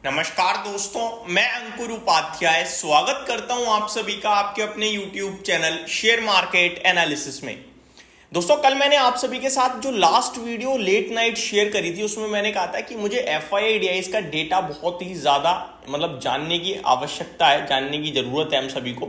नमस्कार दोस्तों, मैं अंकुर उपाध्याय स्वागत करता हूं आप सभी का आपके अपने YouTube channel share market analysis में। दोस्तों, कल मैंने आप सभी के साथ जो last video late night share करी थी उसमें मैंने कहा था कि मुझे FII का डेटा बहुत ही ज्यादा जानने की आवश्यकता है, जानने की जरूरत है हम सभी को,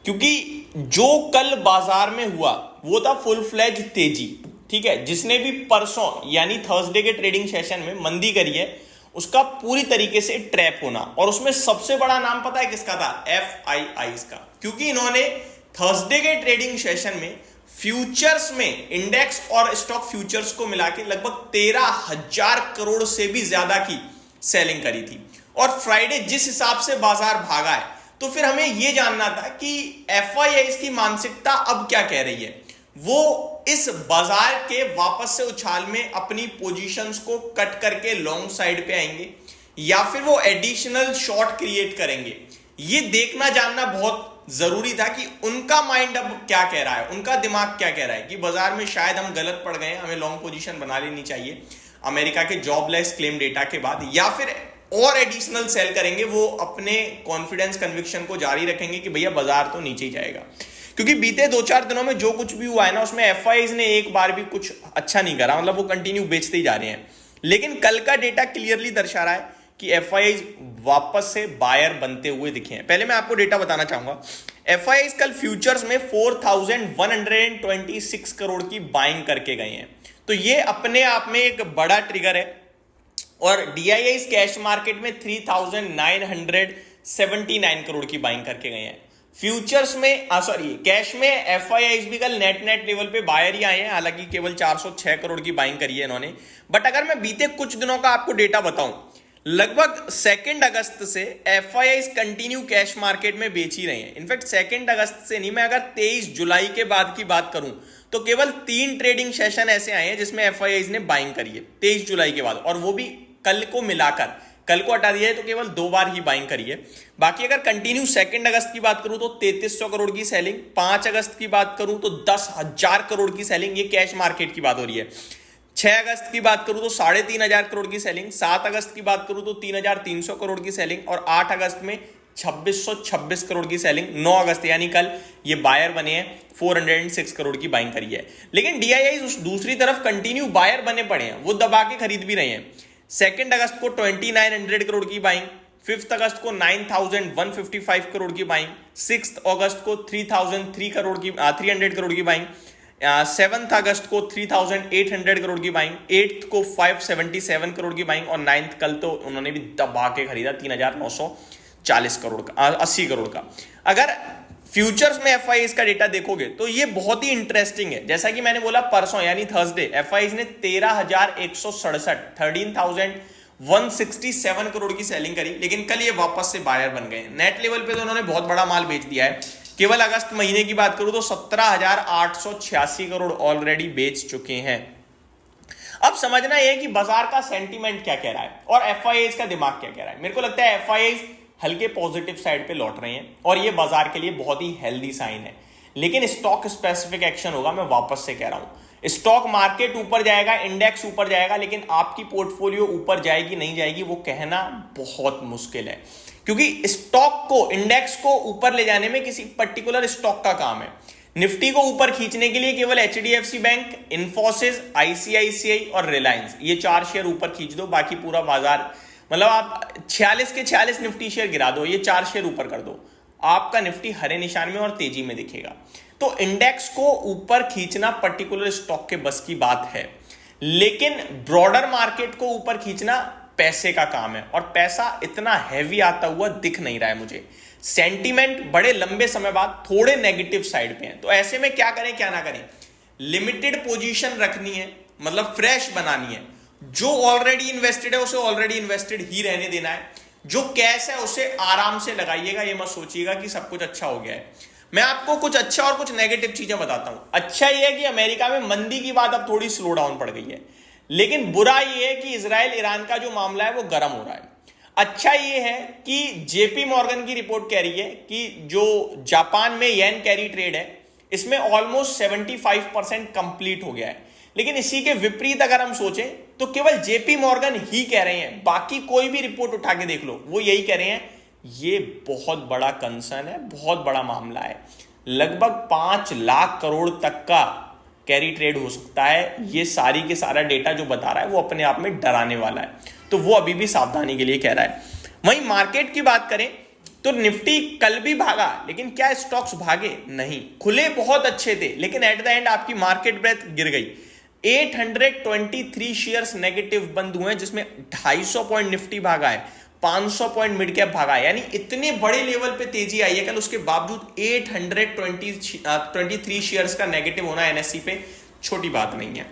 क्योंकि जो कल बाजार में हुआ वो था फुल फ्लैज तेजी। ठीक है, जिसने भी परसों यानी थर्सडे के ट्रेडिंग सेशन में मंदी करी है उसका पूरी तरीके से ट्रैप होना, और उसमें सबसे बड़ा नाम पता है किसका था? FII का, क्योंकि इन्होंने थर्सडे के ट्रेडिंग सेशन में फ्यूचर्स में इंडेक्स और स्टॉक फ्यूचर्स को मिला के लगभग 13,000 करोड़ से भी ज्यादा की सेलिंग करी थी। और फ्राइडे जिस हिसाब से बाजार भागा है, तो फिर हमें यह जानना था कि FII की मानसिकता अब क्या कह रही है। वो इस बाजार के वापस से उछाल में अपनी पोजीशंस को कट करके लॉन्ग साइड पे आएंगे या फिर वो एडिशनल शॉर्ट क्रिएट करेंगे। ये देखना जानना बहुत जरूरी था कि उनका माइंड अब क्या कह रहा है, उनका दिमाग क्या कह रहा है कि बाजार में शायद हम गलत पड़ गए, हमें लॉन्ग पोजीशन बना लेनी चाहिए अमेरिका के जॉबलेस क्लेम डेटा के बाद, या फिर और एडिशनल सेल करेंगे। वो अपने कॉन्फिडेंस कन्विक्शन को जारी रखेंगे कि भैया बाजार तो नीचे ही जाएगा, क्योंकि बीते 2-4 दिनों में जो कुछ भी हुआ है ना उसमें FIIs ने एक बार भी कुछ अच्छा नहीं करा, वो कंटिन्यू बेचते ही जा रहे हैं। लेकिन कल का डेटा क्लियरली दर्शा रहा है कि FIIs वापस से बायर बनते हुए दिखे हैं। पहले मैं आपको डेटा बताना चाहूंगा। FIIs कल फ्यूचर्स में 4,126 करोड़ की बाइंग करके गए हैं, तो ये अपने आप में एक बड़ा ट्रिगर है। और DIIs कैश मार्केट में 3,979 करोड़ की बाइंग करके गए हैं। फ्यूचर्स में कैश में FIIs भी कल नेट लेवल पे बायर ही आए हैं, हालांकि केवल 406 करोड़ की बाइंग करी है इन्होंने। बट अगर मैं बीते कुछ दिनों का आपको डेटा बताऊं, लगभग 2 अगस्त से FIIs कंटिन्यू कैश मार्केट में बेच ही रहे हैं। इनफैक्ट 2 अगस्त से नहीं, मैं अगर 23 जुलाई के बाद की बात करूं तो केवल 3 ट्रेडिंग सेशन ऐसे आए हैं जिसमें FIIs ने बाइंग करी है 23 जुलाई के बाद, और वो भी कल को मिलाकर। कल को हटा दिया है तो केवल 2 बार ही बाइंग करी है। बाकी अगर कंटिन्यू 2 अगस्त की बात करूं तो 3300 करोड़ की सेलिंग, 5 अगस्त की बात करूं तो 10,000 करोड़ की सेलिंग, ये कैश मार्केट की बात हो रही है। 6 अगस्त की बात करूं तो 3,500 करोड़ की सेलिंग, 7 अगस्त की बात करूं तो 3,300 करोड़ की सेलिंग, और 8 अगस्त में 2,626 करोड़ की सेलिंग। 9 अगस्त यानी कल ये बायर बने हैं, 406 करोड़ की बाइंग करी है। लेकिन DIIs दूसरी तरफ कंटिन्यू बायर बने पड़े हैं, वो दबा के खरीद भी रहे हैं। 2 अगस्त को 2,900 करोड़ की बाइंग, 5 अगस्त को 9,155 करोड़ की बाइंग, 6 अगस्त को 3,300 करोड़ की बाइंग, 7 अगस्त को 3,800 करोड़ की बाइंग, 8 को 577 करोड़ की बाइंग, और 9 कल तो उन्होंने भी दबा के खरीदा 3,940 करोड़ का, 80 करोड़ का। अगर फ्यूचर्स में FIIs का डेटा देखोगे तो ये बहुत ही इंटरेस्टिंग है। जैसा कि मैंने बोला परसों यानी थर्सडे FIIs ने 13,167 करोड़ की सेलिंग करी, लेकिन कल ये वापस से बायर बन गए। नेट लेवल पे तो उन्होंने बहुत बड़ा माल बेच दिया है। केवल अगस्त महीने की बात करूं तो 17,886 करोड़ ऑलरेडी बेच चुके हैं। अब समझना यह है कि बाजार का सेंटीमेंट क्या कह रहा है और FIIs का दिमाग क्या कह रहा है। मेरे को लगता है FIIs हल्के पॉजिटिव साइड पे लौट रहे हैं और ये बाजार के लिए बहुत ही हेल्दी साइन है। लेकिन स्टॉक स्पेसिफिक एक्शन होगा, मैं वापस से कह रहा हूं। स्टॉक मार्केट ऊपर जाएगा, इंडेक्स ऊपर जाएगा, लेकिन आपकी पोर्टफोलियो ऊपर जाएगी नहीं जाएगी वो कहना बहुत मुश्किल है, क्योंकि स्टॉक को, इंडेक्स को ऊपर ले जाने में किसी पर्टिकुलर स्टॉक का काम है। निफ्टी को ऊपर खींचने के लिए केवल HDFC बैंक, इन्फोसिस, ICICI और रिलायंस, ये 4 शेयर ऊपर खींच दो, बाकी पूरा बाजार आप 46 के 46 निफ्टी शेयर गिरा दो, ये 4 शेयर ऊपर कर दो, आपका निफ्टी हरे निशान में और तेजी में दिखेगा। तो इंडेक्स को ऊपर खींचना पर्टिकुलर स्टॉक के बस की बात है, लेकिन ब्रॉडर मार्केट को ऊपर खींचना पैसे का काम है, और पैसा इतना हैवी आता हुआ दिख नहीं रहा है मुझे। सेंटीमेंट बड़े लंबे समय बाद थोड़े नेगेटिव साइड पे हैं। तो ऐसे में क्या करें क्या ना करें? लिमिटेड पोजीशन रखनी है, फ्रेश बनानी है। जो ऑलरेडी इन्वेस्टेड है उसे ऑलरेडी इन्वेस्टेड ही रहने देना है। जो कैश है उसे आराम से लगाइएगा, ये मत सोचिएगा कि सब कुछ अच्छा हो गया है। मैं आपको कुछ अच्छा और कुछ नेगेटिव चीजें बताता हूं। अच्छा ये है कि अमेरिका में मंदी की बात अब थोड़ी स्लो डाउन पड़ गई है, लेकिन बुरा ये है कि इजराइल ईरान का जो मामला है वो गर्म हो रहा है। अच्छा ये है कि JP मॉर्गन की रिपोर्ट कह रही है कि जो जापान में येन कैरी ट्रेड है इसमें ऑलमोस्ट 75% कंप्लीट हो गया है। लेकिन इसी के विपरीत अगर हम सोचें तो केवल जेपी मॉर्गन ही कह रहे हैं, बाकी कोई भी रिपोर्ट उठा के देख लो वो यही कह रहे हैं ये बहुत बड़ा कंसर्न है, बहुत बड़ा मामला है, लगभग 5 लाख करोड़ तक का कैरी ट्रेड हो सकता है। ये सारी के सारा डेटा जो बता रहा है वो अपने आप में डराने वाला है, तो वो अभी भी सावधानी के लिए कह रहा है। वहीं मार्केट की बात करें तो निफ्टी कल भी भागा, लेकिन क्या स्टॉक्स भागे? नहीं, खुले बहुत अच्छे थे, लेकिन एट द एंड आपकी मार्केट ब्रेथ गिर गई। 823 शेयर्स नेगेटिव बंद हुए, जिसमें 250 पॉइंट निफ्टी भागा है, 500 पॉइंट मिड कैप भागा है, यानी इतने बड़े लेवल पे तेजी आई है कल, उसके बावजूद 823 शेयर्स का नेगेटिव होना एनएससी पे छोटी बात नहीं है।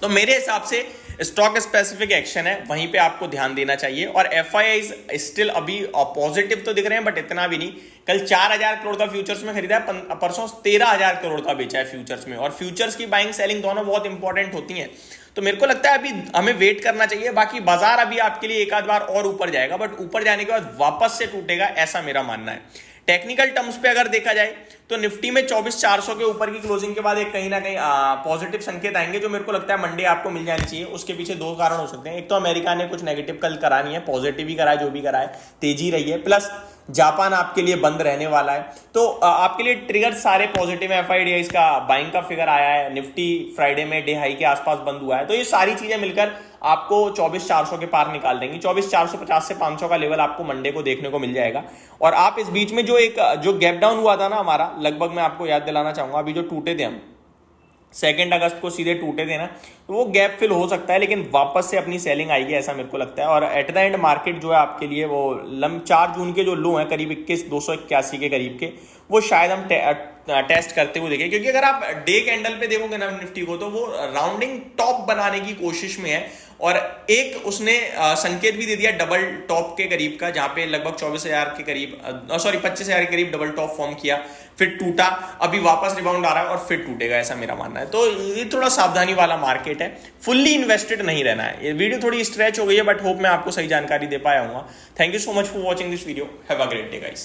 तो मेरे हिसाब से स्टॉक स्पेसिफिक एक्शन है, वहीं पे आपको ध्यान देना चाहिए। और एफआईआईज स्टिल अभी पॉजिटिव तो दिख रहे हैं, बट इतना भी नहीं। कल 4000 करोड़ का फ्यूचर्स में खरीदा है, परसों 13000 करोड़ का बेचा है फ्यूचर्स में। और फ्यूचर्स की बाइंग सेलिंग दोनों बहुत इंपॉर्टेंट होती हैं, तो मेरे को लगता है अभी हमें वेट करना चाहिए। बाकी बाजार अभी आपके लिए एक आध बार और ऊपर जाएगा, बट ऊपर जाने के बाद वापस से टूटेगा, ऐसा मेरा मानना है। टेक्निकल टर्म्स पे अगर देखा जाए तो निफ्टी में 24400 के ऊपर की क्लोजिंग के बाद एक कहीं ना कहीं पॉजिटिव संकेत आएंगे, जो मेरे को लगता है मंडे आपको मिल जानी चाहिए। उसके पीछे 2 कारण हो सकते हैं। एक तो अमेरिका ने कुछ नेगेटिव कल करा नहीं है, पॉजिटिव ही करा है, जो भी करा है तेजी रही है, प्लस जापान आपके लिए बंद रहने वाला है, तो आपके लिए ट्रिगर सारे पॉजिटिव है। एफआईडीआईज का बाइंग का फिगर आया है, निफ्टी फ्राइडे में डे हाई के आसपास बंद हुआ है, तो ये सारी चीजें मिलकर आपको 24400 के पार निकाल देंगी। 24450 से 500 का लेवल आपको मंडे को देखने को मिल जाएगा। और आप इस बीच में जो गैप डाउन हुआ था ना हमारा, लगभग मैं आपको याद दिलाना चाहूंगा, अभी जो टूटे थे हम 2 अगस्त को सीधे टूटे थे ना, तो वो गैप फिल हो सकता है, लेकिन वापस से अपनी सेलिंग आएगी, ऐसा मेरे को लगता है। और एट द एंड मार्केट जो है आपके लिए वो 4 जून के जो लो है करीब 21,281 के करीब के, वो शायद हम टेस्ट करते हुए देखें। क्योंकि अगर आप डे कैंडल पे देखोगे ना निफ्टी को, तो वो राउंडिंग टॉप बनाने की कोशिश में है, और एक उसने संकेत भी दे दिया डबल टॉप के करीब का, जहां पे लगभग 24,000 के करीब 25,000 के करीब डबल टॉप फॉर्म किया, फिर टूटा, अभी वापस रिबाउंड आ रहा है और फिर टूटेगा, ऐसा मेरा मानना है। तो ये थोड़ा सावधानी वाला मार्केट है, फुल्ली इन्वेस्टेड नहीं रहना है। ये वीडियो थोड़ी स्ट्रेच हो गई है, बट होप मैं आपको सही जानकारी दे पाया हूँ। Thank you so much for watching this video. Have a great day guys.